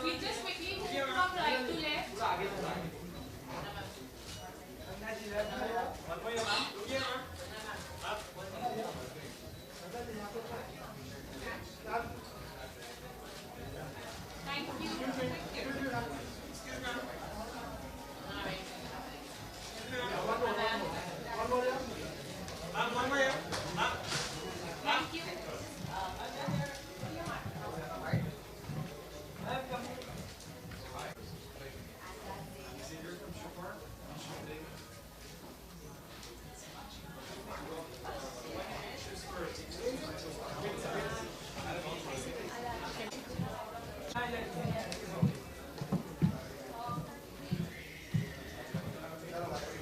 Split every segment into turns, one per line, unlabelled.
We just quickly move from right to left. Thank you. Thank you.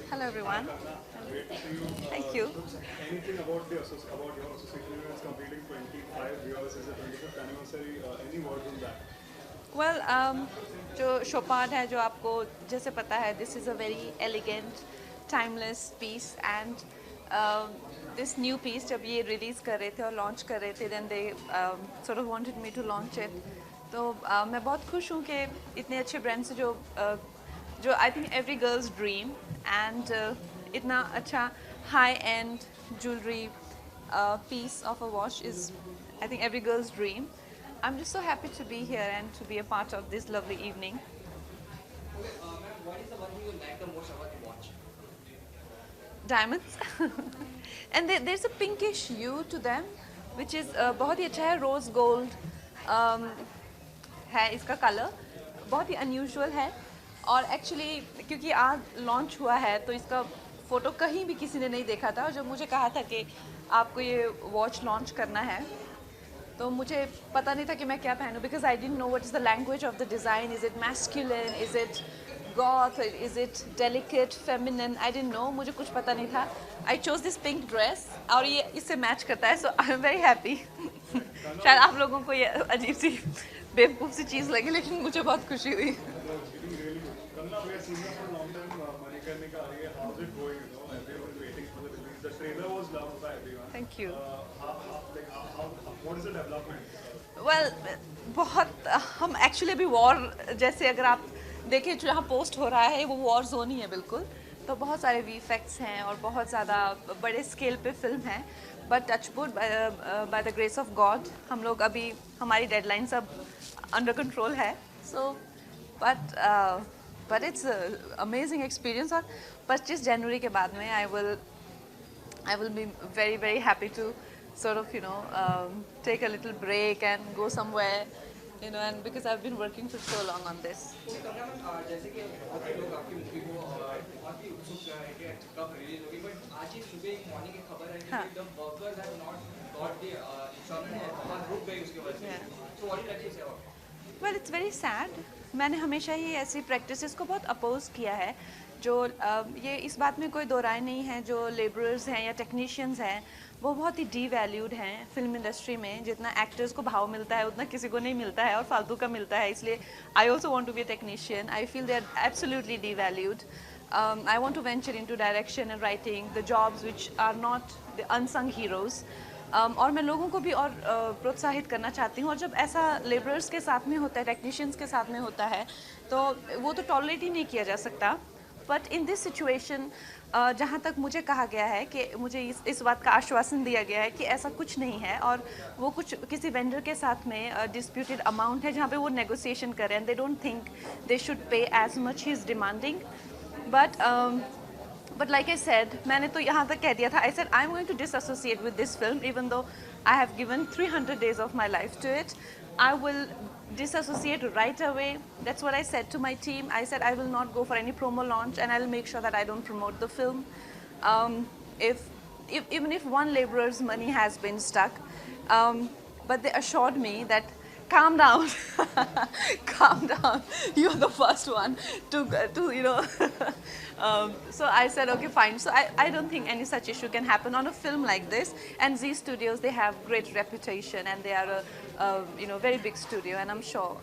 Hello everyone.
Great to see you.
Thank you.
Anything about about your association is completing 25 years, is the 25th anniversary. Any words on that?
Well, जो शोपान है जो आपको जैसे पता है this is a very elegant timeless piece and this new piece जब ये release कर रहे थे और लॉन्च कर रहे थे then they sort of wanted me to launch it तो मैं बहुत खुश हूँ कि इतने अच्छे ब्रांड से जो I think every girls dream and इतना अच्छा high and jewellery piece of a watch is I think every girl's dream. I'm just so happy to be here and to be a part of this lovely evening.
Okay, ma'am, what is the one thing you like the most about the watch?
Diamonds. And there's a pinkish hue to them which is बहुत ही अच्छा है rose gold है इसका colour बहुत ही unusual है और actually क्योंकि आज लॉन्च हुआ है तो इसका फ़ोटो कहीं भी किसी ने नहीं देखा था और जब मुझे कहा था कि आपको ये वॉच लॉन्च करना है तो मुझे पता नहीं था कि मैं क्या पहनूं because I didn't know what is the language of the design is it masculine is it goth is it delicate feminine I didn't know मुझे कुछ पता नहीं था I chose this pink dress और ये इससे मैच करता है so I am very happy शायद आप लोगों को ये अजीब सी बेवकूफ़ सी चीज़ लगी लेकिन मुझे बहुत खुशी हुई
Kanna, we are seeing you for a long time. Manikarnika, how's it going? You know, everyone waiting for the release. The trailer was loved by everyone.
Thank you.
What is the development?
Well, बहुत हम actually अभी war जैसे अगर आप देखें जो यहाँ post हो रहा है वो वॉर जोन ही है बिल्कुल तो बहुत सारे वीएफएक्स हैं और बहुत ज़्यादा बड़े स्केल पे फिल्म है but touchwood by the grace of God हम लोग अभी हमारी डेडलाइन सब अंडर कंट्रोल है so but it's amazing experience और 25 जनवरी के बाद में I will be very very happy to sort of take a little break and go somewhere and because I've been working for so long on this.
तो Kangana ma'am जैसे कि बहुत से लोग आपकी मूवी को बहुत ही उत्सुक है कि कब रिलीज होगी बट आज ही सुबह एक मॉर्निंग की खबर है
हाँ.
कि the workers have not got the installment और रुक गए उसकी वजह से so what is that is
Well, it's very sad. मैंने हमेशा ही ऐसी प्रैक्टिसेस को बहुत अपोज किया है जो ये इस बात में कोई दो राय नहीं है जो लेबरर्स हैं या टेक्नीशियंस हैं वो बहुत ही डी वैल्यूड हैं फिल्म इंडस्ट्री में जितना एक्टर्स को भाव मिलता है उतना किसी को नहीं मिलता है और फालतू का मिलता है इसलिए I also want to be a technician I feel they are absolutely devalued I want to venture into direction and writing the jobs which are not the unsung heroes. और मैं लोगों को भी और प्रोत्साहित करना चाहती हूँ और जब ऐसा लेबरर्स के साथ में होता है टेक्नीशियंस के साथ में होता है तो वो तो टॉलरेट ही नहीं किया जा सकता बट इन दिस सिचुएशन जहाँ तक मुझे कहा गया है कि मुझे इस बात का आश्वासन दिया गया है कि ऐसा कुछ नहीं है और वो कुछ किसी वेंडर के साथ में डिस्प्यूटेड अमाउंट है जहाँ पे वो नेगोशिएशन कर रहे हैं they don't think they should pay as much he is demanding But like I said, मैंने तो यहाँ तक कह दिया था. I said I'm going to disassociate with this film, even though I have given 300 days of my life to it. I will disassociate right away. That's what I said to my team. I said I will not go for any promo launch, and I'll make sure that I don't promote the film. Even if one laborer's money has been stuck, but they assured me that. Calm down, calm down. You're the first one to so I said, okay, fine. So I don't think any such issue can happen on a film like this. And Z Studios, they have great reputation, and they are a very big studio. And I'm sure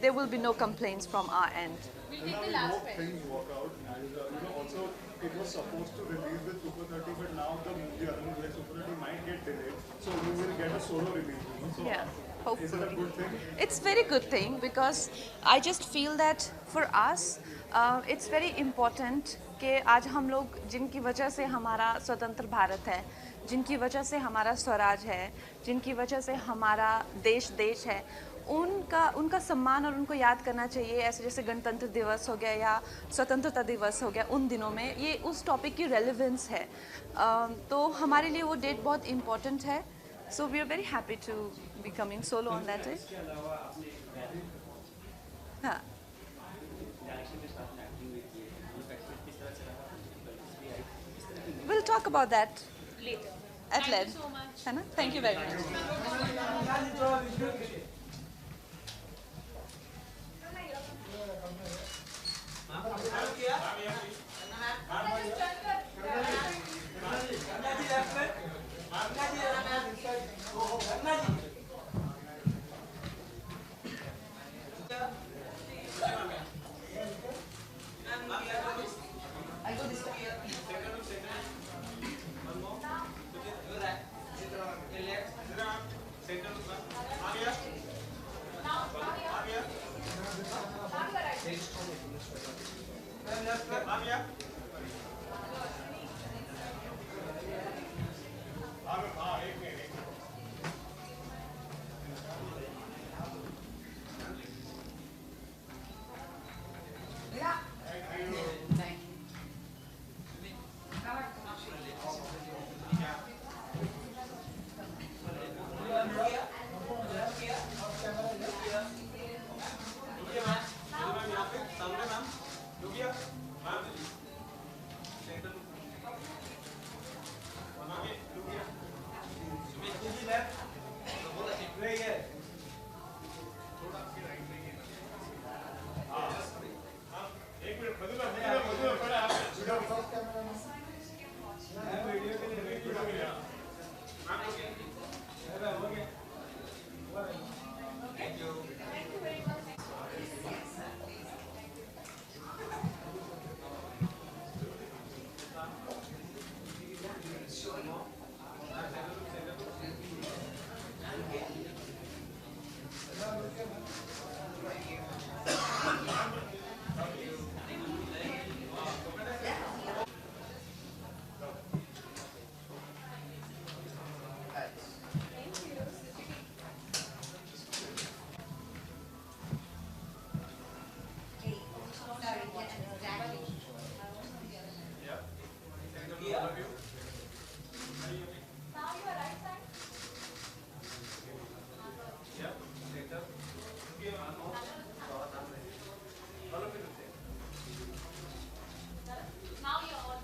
there will be no complaints from our end.
We'll take the last question.
Things work out, and also it was supposed to release with Super 30, but now the movie Super 30 might get delayed, so you will get a solo release. So
Yeah. hopefully.
good thing?
It's very good thing because I just feel that for us it's very important कि आज हम लोग जिनकी वजह से हमारा स्वतंत्र भारत है, जिनकी वजह से हमारा स्वराज है, जिनकी वजह से हमारा देश है, उनका सम्मान और उनको याद करना चाहिए। ऐसे जैसे गणतंत्र दिवस हो गया या स्वतंत्रता दिवस हो गया, उन दिनों में ये उस टॉपिक की रेलेवेंस है। तो हमारे लिए वो डेट बहुत इम्पोर्टेंट है। So we are very happy to be coming solo on that day. हाँ, we'll talk about that
later.
at
Thank
length.
you so much.
है ना? Thank you very much.
Now you're all.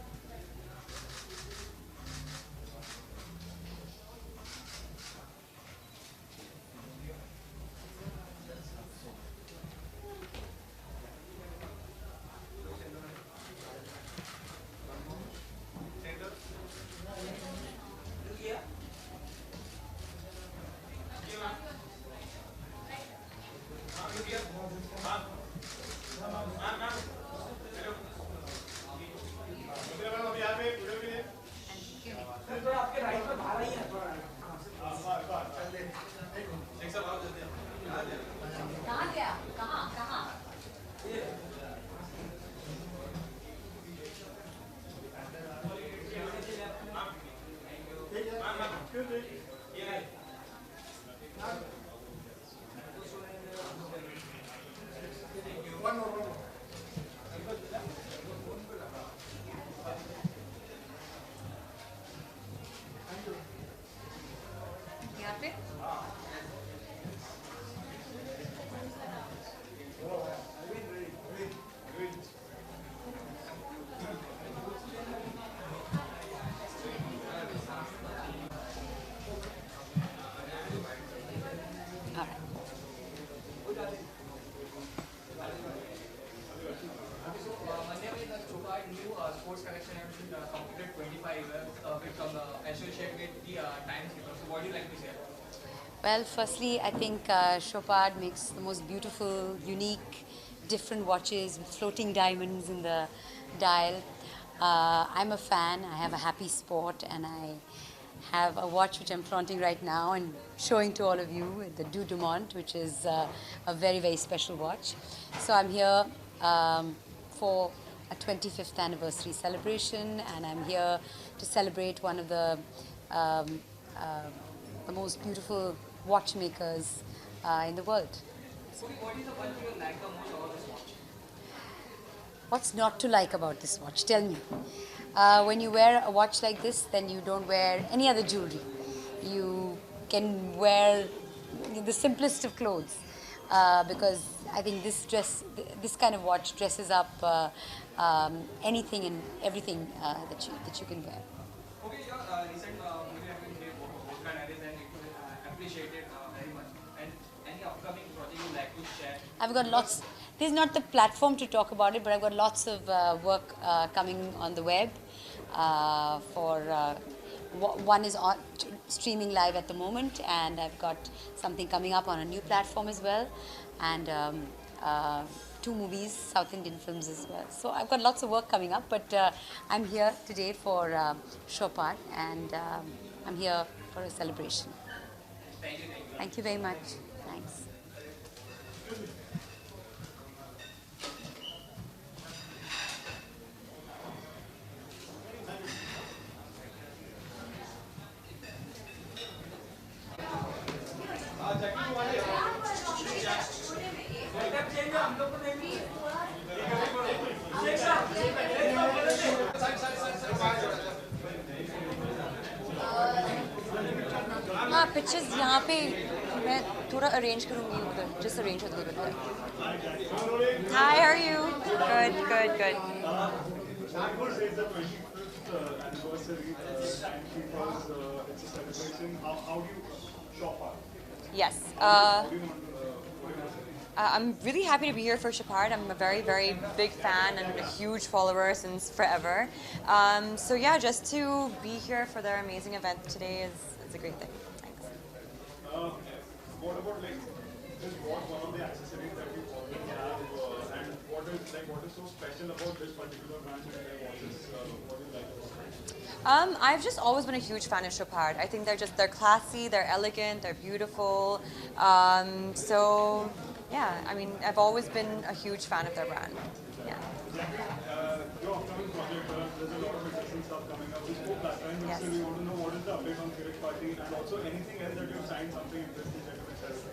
कहाँ गया? कहाँ? कहाँ? यहाँ पे? All right.
Monday में the Chopard new sports collection has completed 25 with some associated with the time skipper. So what do you like to say?
Well, firstly, I think Chopard makes the most beautiful, unique, different watches with floating diamonds in the dial. I'm a fan. I have a happy sport, and I have a watch which I'm flaunting right now and showing to all of you, the Du Dumont, which is a very, very special watch. So I'm here for a 25th anniversary celebration, and I'm here to celebrate one of the most beautiful watchmakers in the world.
So what is the one thing you like the most about this watch?
What's not to like about this watch? Tell me. When you wear a watch like this, then you don't wear any other jewelry. You can wear the simplest of clothes because I think this kind of watch dresses up anything and everything that you can wear.
Okay, your recent movie has been made Bhoka Diaries and it was appreciated very much. And any upcoming project you like to share?
I've got lots. This is not the platform to talk about it, but I've got lots of work coming on the web. One is streaming live at the moment, and I've got something coming up on a new platform as well, and 2 movies, South Indian films as well. So I've got lots of work coming up, but I'm here today for Chopard, and I'm here for a celebration.
Thank you.
Thank you very much. Thanks. हाँ pictures यहाँ पे मैं थोड़ा arrange करूँगी उधर just arrange with उधर. Hi, how are you? Good, good, good.
Of it's the 25th anniversary timekeepers. It's a celebration. How do you shop out?
Yes.
What do you want to
I'm really happy to be here for Chopard. I'm a very, very big fan and a huge follower since forever. So yeah, just to be here for their amazing event today is a great thing. Thanks.
What about just one of the accessories that you already have, and what is so special about this particular brand and their watches? What do you like about it?
I've just always been a huge fan of Chopard. I think they're classy, they're elegant, they're beautiful. So yeah, I mean, I've always been a huge fan of their brand. Yeah.
Your upcoming project, there's a lot of interesting stuff coming up. We spoke last time, but
Yes.
still we want to know what is the update on Kirik Party, and also anything else that you've signed, something interesting that you can share with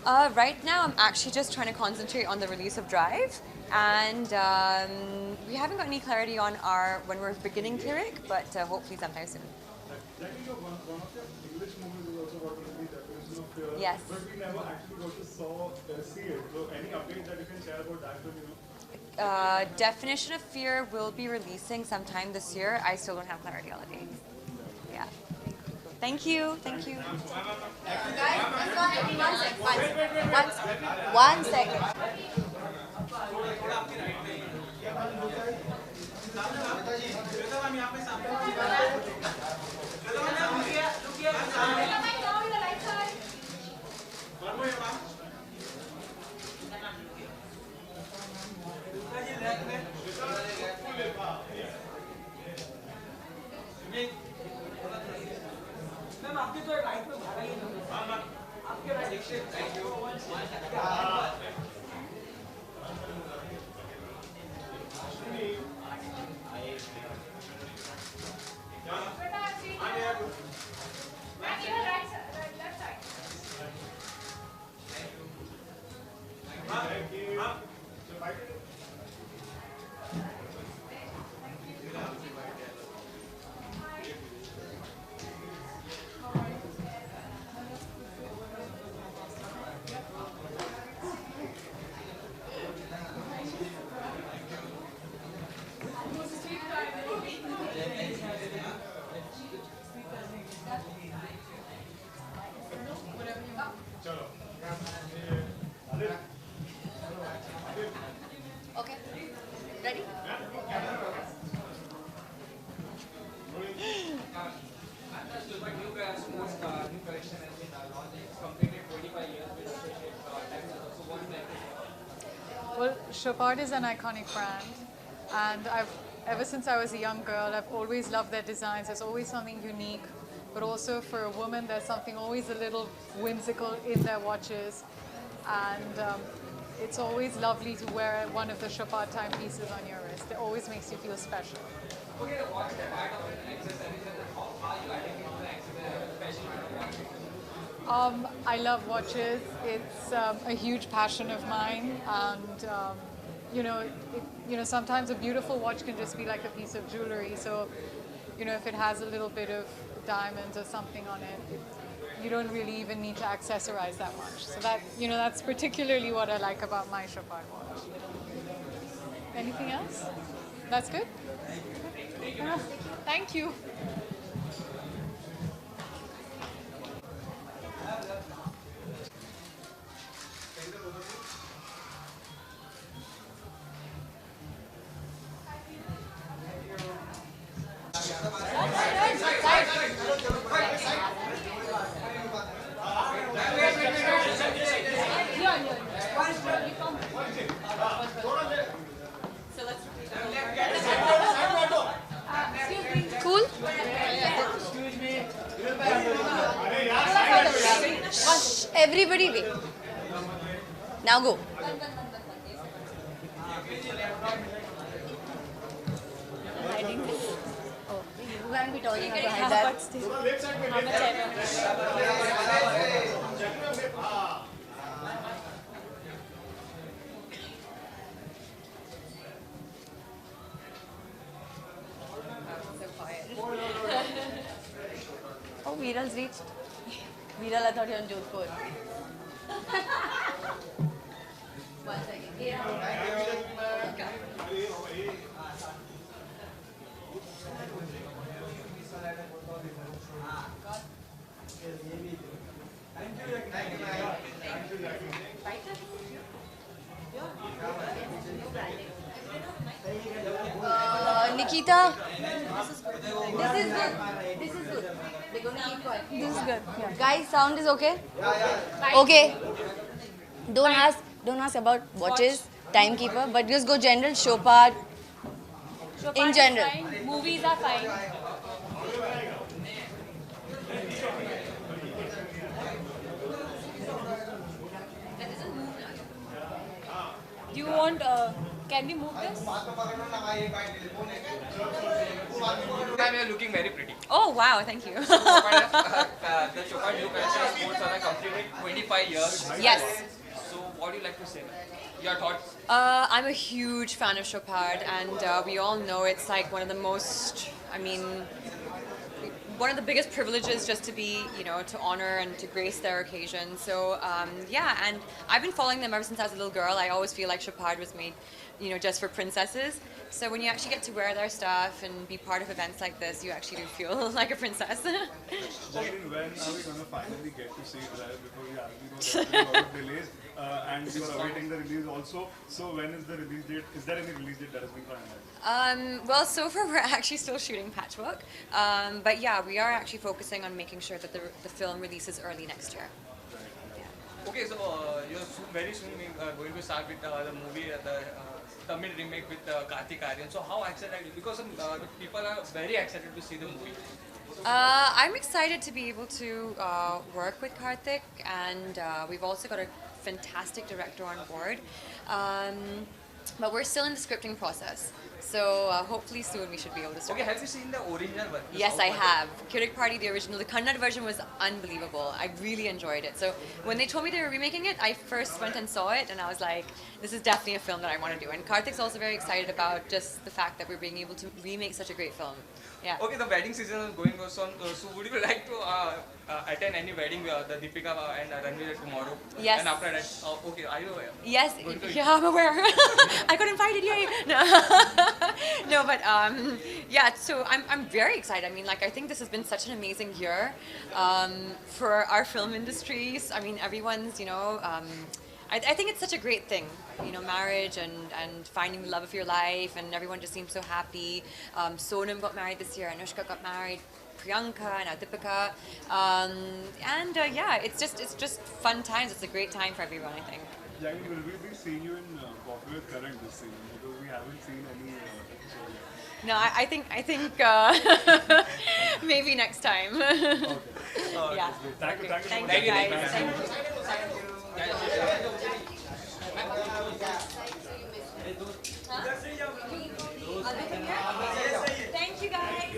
us.
Right now, I'm actually just trying to concentrate on the release of Drive, and we haven't got any clarity on when we're beginning Kirik, but hopefully sometime soon.
Jackie, one of your English movies is also got to be Definition of Fear.
Yes.
But we never actually got to see it. So any update that you can share about that with you?
Definition of Fear will be releasing sometime this year. I still don't have clarity on the date. Yeah. Thank you. Thank you.
One second. Okay. Ready?
New collection has been launched. It's completed 25 years with associate so what do you like to say?
Well, Chopard is an iconic brand, and ever since I was a young girl, I've always loved their designs. There's always something unique but also for a woman, there's something always a little whimsical in their watches. And it's always lovely to wear one of the Chopard timepieces on your wrist. It always makes you feel special. I love watches. It's a huge passion of mine, and sometimes a beautiful watch can just be like a piece of jewelry. So, if it has a little bit of diamonds or something on it, you don't really even need to accessorize that much. So that's particularly what I like about my Chopard watch. Anything else? That's good. Thank you.
Cool? Shh, everybody wait. Now go. Oh, you can't be talking behind that. Oh, Viral's reached. Viral, I thought you were in Jodhpur. One second. Nikita, this is good. This is good. They're going to keep quiet. This is good. Yeah. Guys, sound is okay? Okay. Don't ask about watches, timekeeper, but just go general, Chopard. In general.
Movies are fine. Do you want, can we move this?
Ma'am, you're looking very pretty.
Oh wow, thank you.
The Chopard New Culture Sports are completed 25 years.
Yes.
So what do you like to say? Your thoughts?
I'm a huge fan of Chopard, and we all know it's like one of the most, one of the biggest privileges just to be, to honor and to grace their occasion. So yeah, and I've been following them ever since I was a little girl. I always feel like Chopard was made, just for princesses. So when you actually get to wear their stuff and be part of events like this, you actually do feel like a princess.
Jacqueline, when are we going to finally get to see that? Because we know there are a lot of delays and you are awaiting the release also. So when is the release date? Is there any release date that has been finalized?
Well, so far we're actually still shooting patchwork. But yeah, we are actually focusing on making sure that the film releases early next year.
Okay, so you're very soon going to start with the movie, the Tamil remake with Karthik Aaryan. So how excited? Because people are very excited to see the movie.
I'm excited to be able to work with Karthik, and we've also got a fantastic director on board. But we're still in the scripting process. So hopefully soon we should be able to start.
Okay, have you seen the original version?
Yes, I have. Kirik Party, the original. The Kannada version was unbelievable. I really enjoyed it. So when they told me they were remaking it, I first went and saw it, and I was like, this is definitely a film that I want to do. And Karthik's also very excited about just the fact that we're being able to remake such a great film. Yeah.
Okay, the wedding season is going on. So would you like to attend any wedding, the Deepika and Ranveer tomorrow?
Yes.
And after that, okay, are you?
Yes,
going to-
yeah, I'm aware. I got invited, yay! No, no, but yeah. So I'm very excited. I mean, like, I think this has been such an amazing year for our film industries. I mean, everyone's, I think it's such a great thing, marriage and finding the love of your life, and everyone just seems so happy. Sonam got married this year, Anushka got married. Priyanka and Adipika, yeah, it's just fun times. It's a great time for everyone, I think.
Jackie, will we be seeing you in Coffee with Karan this season? Because we haven't seen any episode yet.
No, I think maybe next time. Yeah.
Thank you so much.
Thank you guys. Thank you. Thank you guys.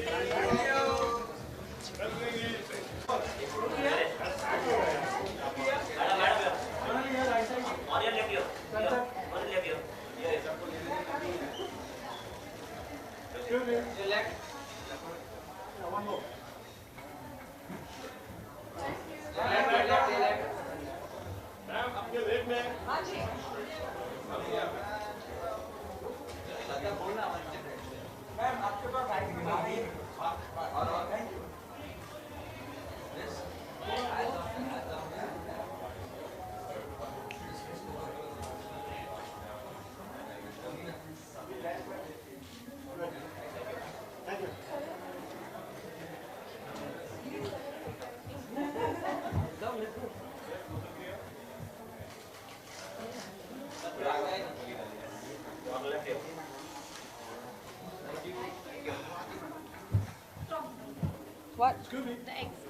What?
The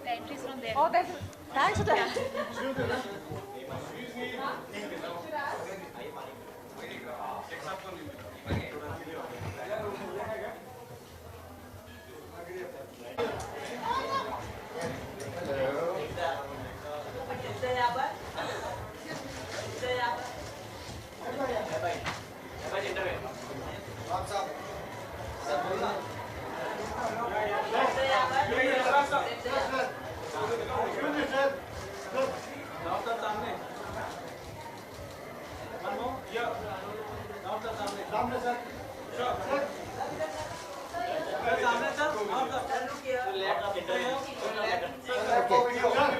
entries from there.
Oh, that's thanks for that.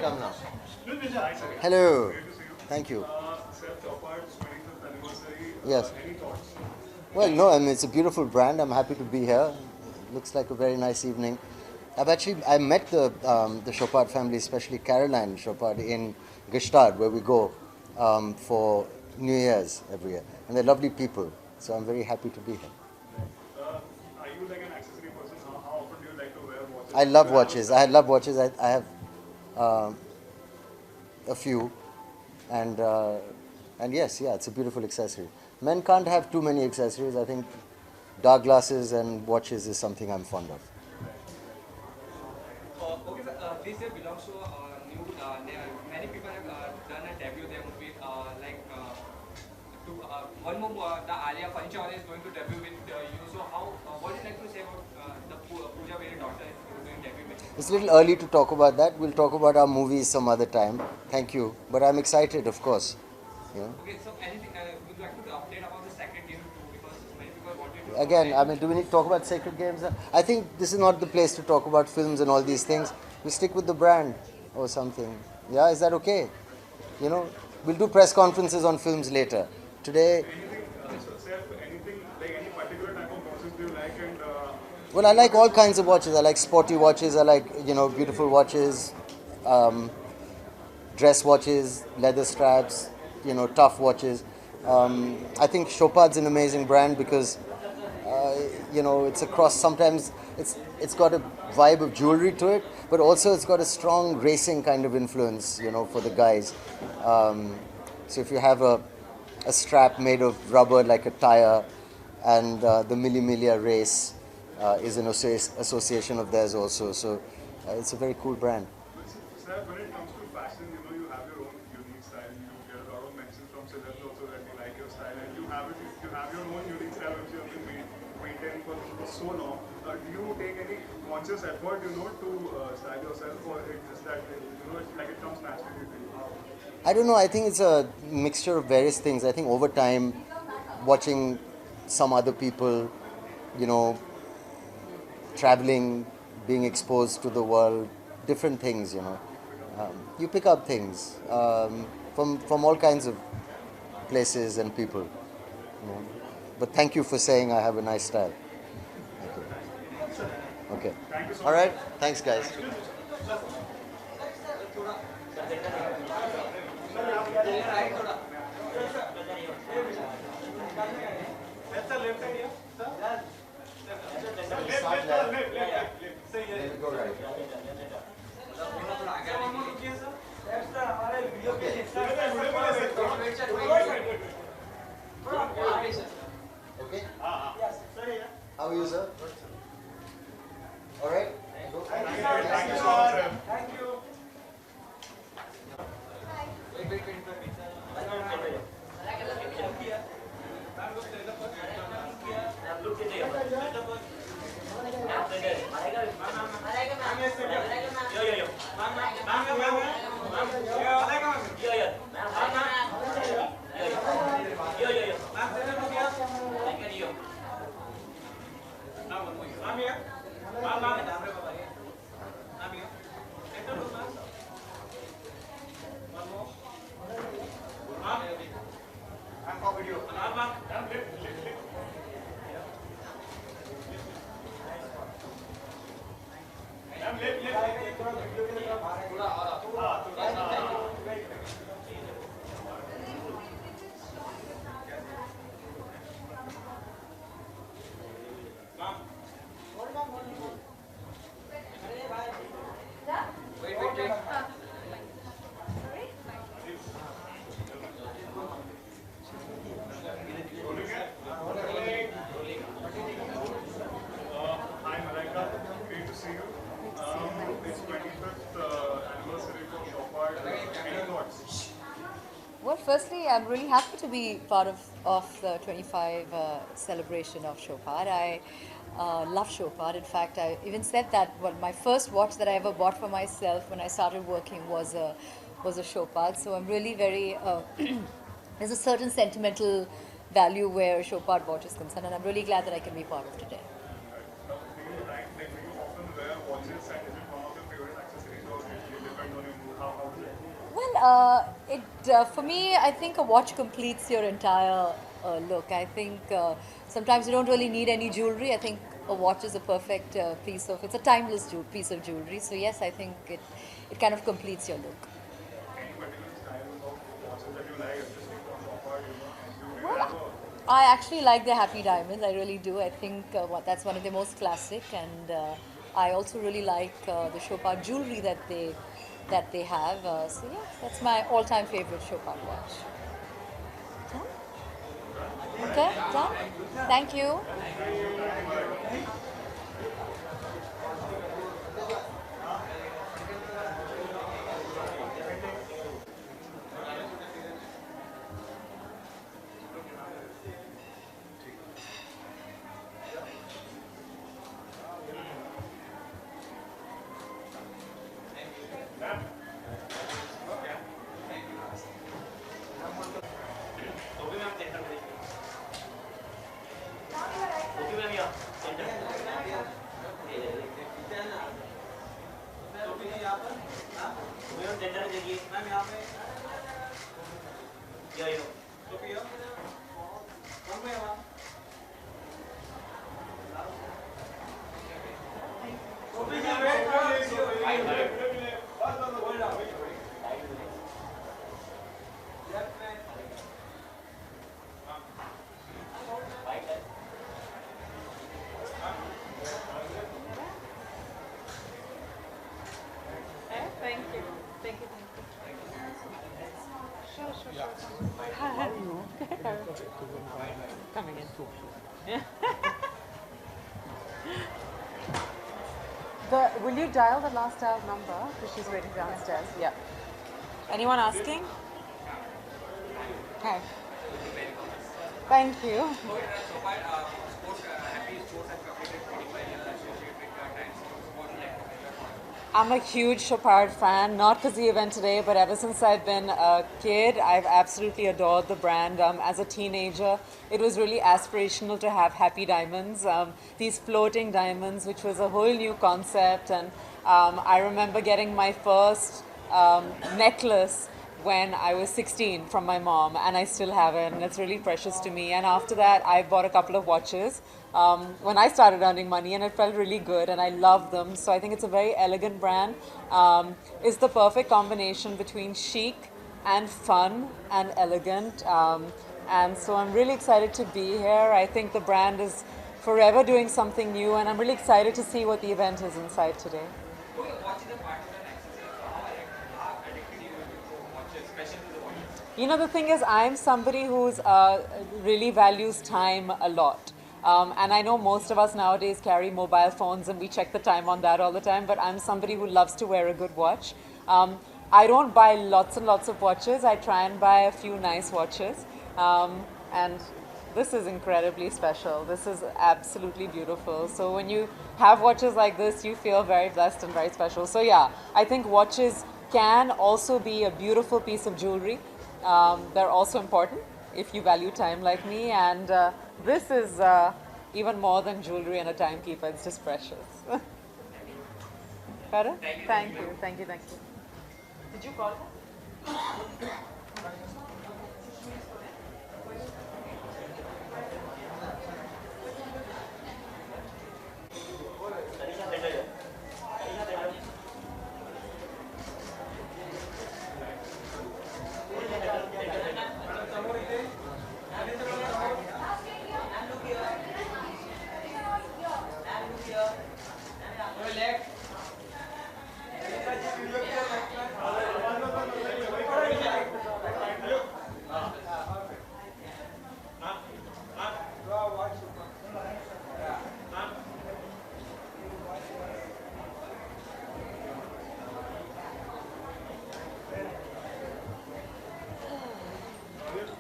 Come now. Hello. Thank you.
Seth Chopard's 25th anniversary.
Yes.
Any thoughts?
Well, no, I mean, it's a beautiful brand. I'm happy to be here. Looks like a very nice evening. I met the Chopard family, especially Caroline Chopard, in Gstaad, where we go for New Year's every year. And they're lovely people. So I'm very happy to be here.
Are you like an accessory person? How often do you like to wear watches?
I love watches. I love watches. I have a few. And yes, yeah, it's a beautiful accessory. Men can't have too many accessories. I think dark glasses and watches is something I'm fond of.
Okay, sir, this year belongs to new. Many people have done a debut their movie. One more, the Alia Panchal is going to debut with you. So, what would you like to say about the Pooja Veri daughter is going to debut with you?
It's a little early to talk about that. We'll talk about our movies some other time. Thank you. But I'm excited, of course. You know?
Okay, so anything would you like to update about the second game too? Because many people wanted to.
Again, I mean, do we need to talk about Sacred Games? I think this is not the place to talk about films and all these things. We stick with the brand or something. Yeah, is that okay? You know, we'll do press conferences on films later. Today,
Anything, like any particular type of watches do you like? And
well, I like all kinds of watches. I like sporty watches. I like, beautiful watches, dress watches, leather straps, tough watches. I think Chopard's an amazing brand because, it's across. Sometimes it's got a vibe of jewelry to it, but also it's got a strong racing kind of influence, for the guys. So if you have a strap made of rubber like a tire, and the Mille Miglia race is an association of theirs also. So it's a very cool brand.
Sir, when it comes to fashion, you have your own unique style. You get a lot of mentions from celebs also that they like your style, and you have your own unique style which you have been maintaining for so long. Do you take any conscious effort, to style yourself, or it's just that it's like it comes naturally to you?
I don't know. I think it's a mixture of various things. I think over time, watching some other people, traveling, being exposed to the world, different things, you pick up things from all kinds of places and people. But thank you for saying I have a nice style. Thank you. Okay. All right. Thanks, guys. Okay. How are you, sir? All right.
Thank you so much, sir. Hi, Malaika. Great to see you. It's 25th anniversary for Chopard. Any thoughts?
Well, firstly, I'm really happy to be part of the 25 celebration of Chopard. I love Chopard. In fact, I even said that my first watch that I ever bought for myself when I started working was a Chopard. So I'm really very, there's a certain sentimental value where Chopard watch is concerned, and I'm really glad that I can be part of today.
Do you often wear watches, and is it one of your favorite accessories, or it depends on your mood? How is it?
Well, for me, I think a watch completes your entire look. I think sometimes you don't really need any jewelry. I think a watch is a perfect it's a timeless piece of jewelry. So yes, I think it kind of completes your look.
Any particular style of watches that you like, especially for Chopard, and you
Well, I actually like the Happy Diamonds. I really do. I think that's one of the most classic, and I also really like the Chopard jewelry that they have. So yeah, that's my all-time favorite Chopard watch. Done? Okay, done. Thank you.
Coming in. Will you dial the last dialed number? Because she's waiting downstairs. Yeah. Anyone asking? Okay. Thank you. I'm a huge Chopard fan, not because of the event today, but ever since I've been a kid, I've absolutely adored the brand. As a teenager, it was really aspirational to have Happy Diamonds, these floating diamonds, which was a whole new concept. And I remember getting my first necklace
when I was 16 from my mom, and I still have it, and it's really precious to me. And after that, I bought a couple of watches when I started earning money, and it felt really good, and I love them. So I think it's a very elegant brand. It's the perfect combination between chic and fun and elegant. And so I'm really excited to be here. I think the brand is forever doing something new, and I'm really excited to see what the event is inside today. You know, the thing is, I'm somebody who's really values time a lot. And I know most of us nowadays carry mobile phones and we check the time on that all the time, but I'm somebody who loves to wear a good watch. I don't buy lots and lots of watches. I try and buy a few nice watches. And this is incredibly special. This is absolutely beautiful. So when you have watches like this, you feel very blessed and very special. So yeah, I think watches can also be a beautiful piece of jewelry. They're also important if you value time like me. And this is even more than jewelry and a timekeeper. It's just precious. Better? Thank you. Thank you. Thank you. Did you call her?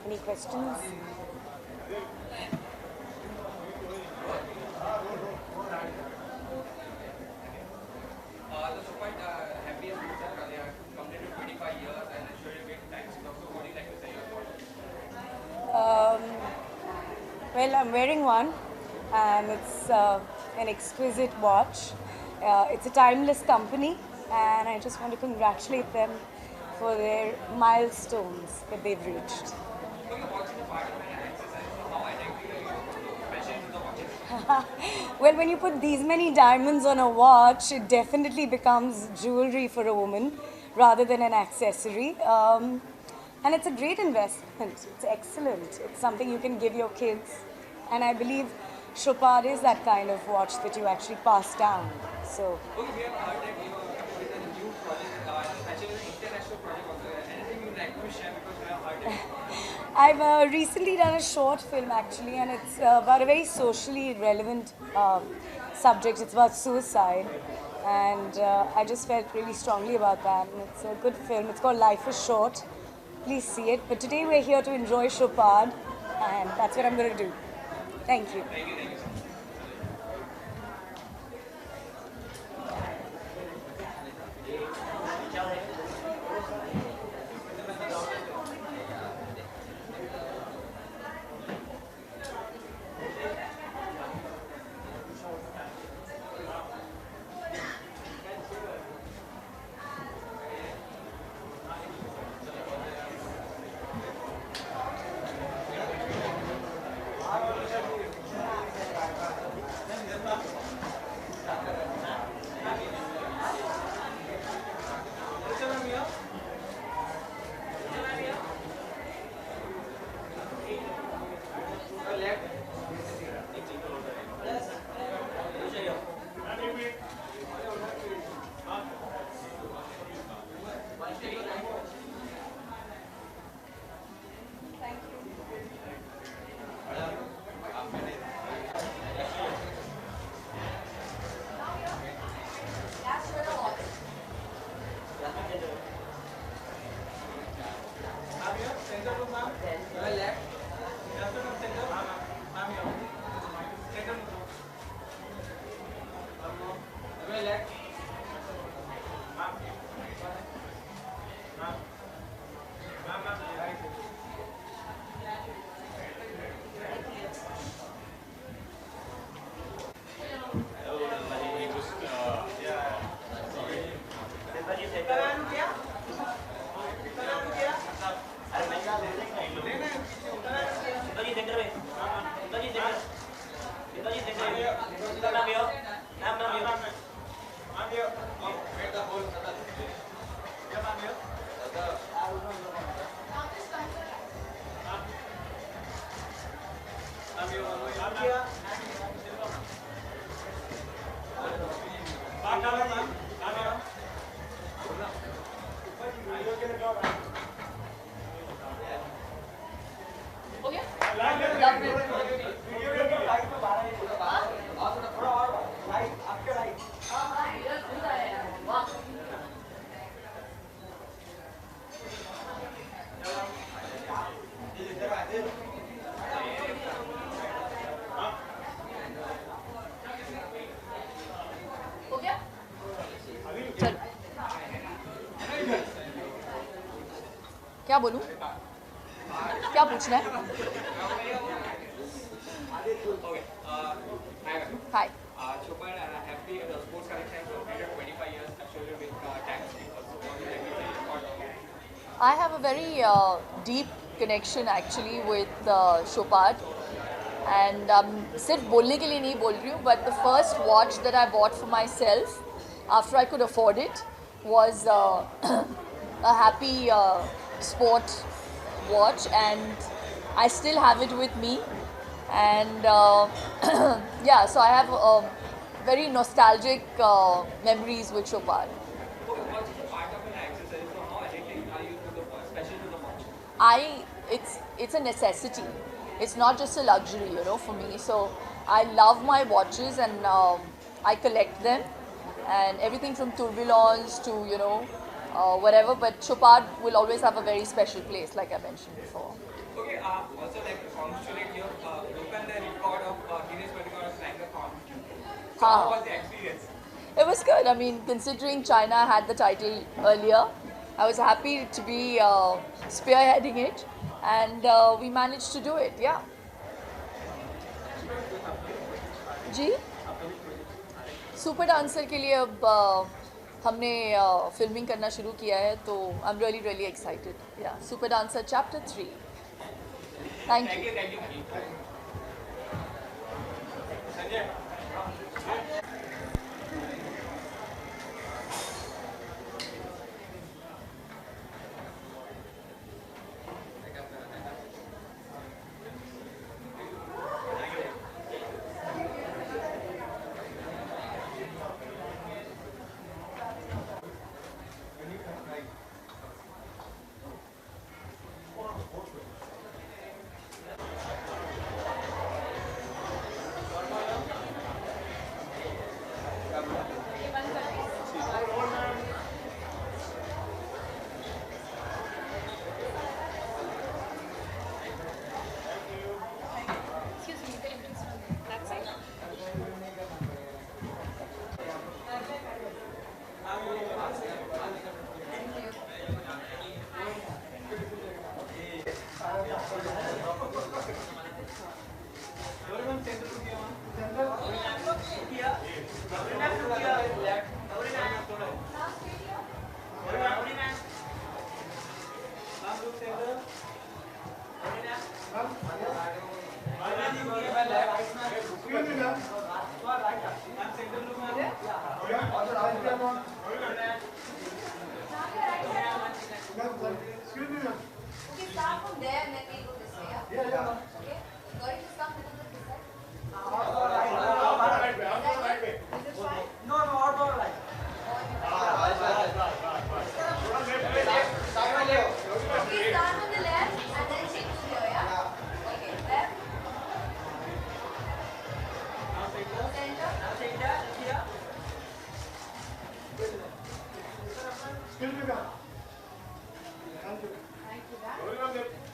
Any questions?
So quite happy as you said earlier, completed 25 years and it's really big thanks. So what do you like to say about it?
Well, I'm wearing one, and it's an exquisite watch. It's a timeless company, and I just want to congratulate them for their milestones that they've reached. Well, when you put these many diamonds on a watch, it definitely becomes jewelry for a woman rather than an accessory. And it's a great investment. It's excellent. It's something you can give your kids. And I believe Chopard is that kind of watch that you actually pass down. So.
Okay, we have heard that you are with a new project, especially an international project also. Anything you'd like to share because we have heard that?
I've recently done a short film actually, and it's about a very socially relevant subject. It's about suicide, and I just felt really strongly about that. And it's a good film. It's called Life is Short. Please see it. But today we're here to enjoy Chopard, and that's what I'm going to do. Thank you.
Thank you.
क्या बोलूं? क्या पूछना है? Hi.
Chopin, happy sports connection completed 25 years actually with Times also.
I have a very deep connection actually with Chopard, and सिर्फ बोलने के लिए नहीं बोल रही हूँ, but the first watch that I bought for myself after I could afford it was a Happy sport watch, and I still have it with me, and yeah, so I have very nostalgic memories with Chopard. It's a necessity. It's not just a luxury, you know, for me. So I love my watches, and I collect them, and everything from tourbillons to, you know, whatever. But Chopard will always have a very special place, like I mentioned before.
Okay, also like to congratulate you, broken the record of Guinness World Record of Flying-a-thon. So how was the experience?
It was good. I mean, considering China had the title earlier, I was happy to be spearheading it, and we managed to do it. Yeah. Zee super dancer के लिए अब हमने filming करना शुरू किया है, तो I am really excited. या super dancer chapter 3. Thank you.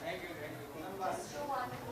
Thank you.